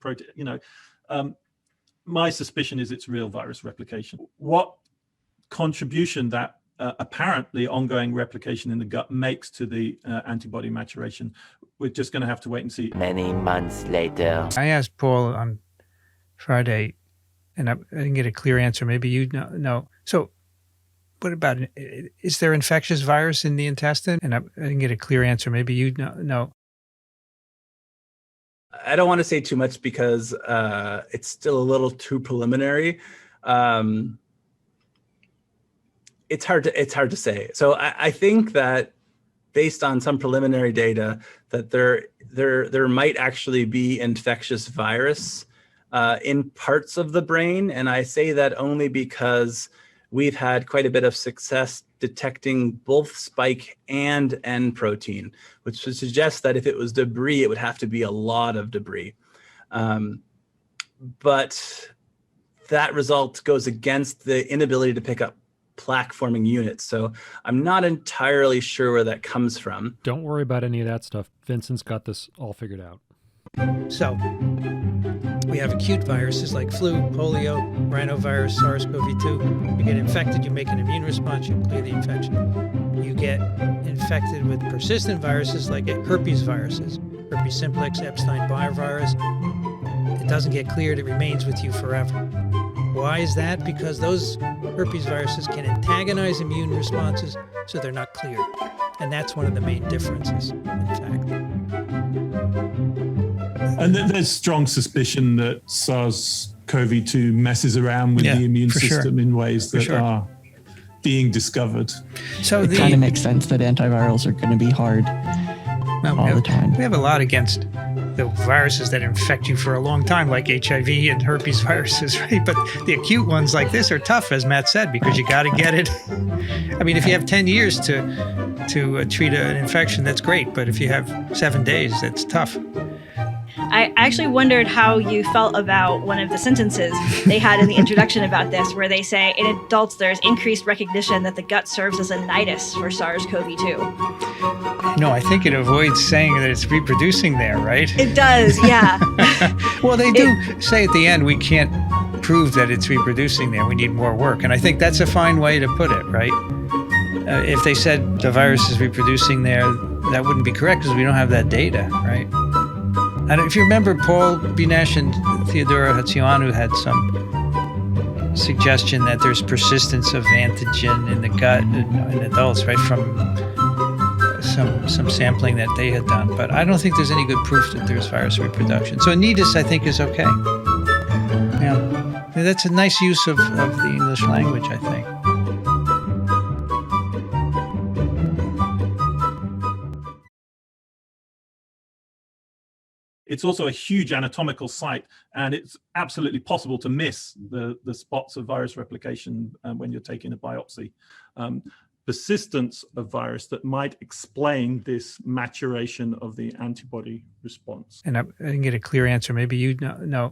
protein. My suspicion is it's real virus replication. What contribution that apparently ongoing replication in the gut makes to the antibody maturation, we're just going to have to wait and see. Many months later. I asked Paul on Friday, and I didn't get a clear answer. Maybe you know. So what about, is there infectious virus in the intestine? And I didn't get a clear answer. Maybe you know. I don't want to say too much because it's still a little too preliminary. It's hard to say. So I think that based on some preliminary data, that there might actually be infectious virus in parts of the brain, and I say that only because we've had quite a bit of success detecting both spike and N protein, which would suggest that if it was debris, it would have to be a lot of debris. But that result goes against the inability to pick up plaque-forming units. So I'm not entirely sure where that comes from. Don't worry about any of that stuff. Vincent's got this all figured out. So we have acute viruses like flu, polio, rhinovirus, SARS-CoV-2. You get infected, you make an immune response, you clear the infection. You get infected with persistent viruses like herpes viruses, herpes simplex, Epstein-Barr virus. It doesn't get cleared, it remains with you forever. Why is that? Because those herpes viruses can antagonize immune responses, so they're not cleared. And that's one of the main differences, in fact. And there's strong suspicion that SARS-CoV-2 messes around with the immune system in ways that are being discovered. So it kind of makes sense that antivirals are going to be hard all the time. We have a lot against the viruses that infect you for a long time, like HIV and herpes viruses, right? But the acute ones like this are tough, as Matt said, because you got to get it. I mean, if you have 10 years to treat an infection, that's great. But if you have 7 days, that's tough. I actually wondered how you felt about one of the sentences they had in the introduction about this, where they say, in adults, there's increased recognition that the gut serves as a nidus for SARS-CoV-2. No, I think it avoids saying that it's reproducing there, right? It does, yeah. Well, they do say at the end, we can't prove that it's reproducing there. We need more work. And I think that's a fine way to put it, right? If they said the virus is reproducing there, that wouldn't be correct because we don't have that data, right? And if you remember, Paul Binash and Theodora Hatzianu had some suggestion that there's persistence of antigen in the gut in adults, right, from some sampling that they had done. But I don't think there's any good proof that there's virus reproduction. So a nidus, I think, is okay. Yeah, that's a nice use of the English language, I think. It's also a huge anatomical site, and it's absolutely possible to miss the spots of virus replication when you're taking a biopsy. Persistence of virus that might explain this maturation of the antibody response. And I didn't get a clear answer. Maybe you know.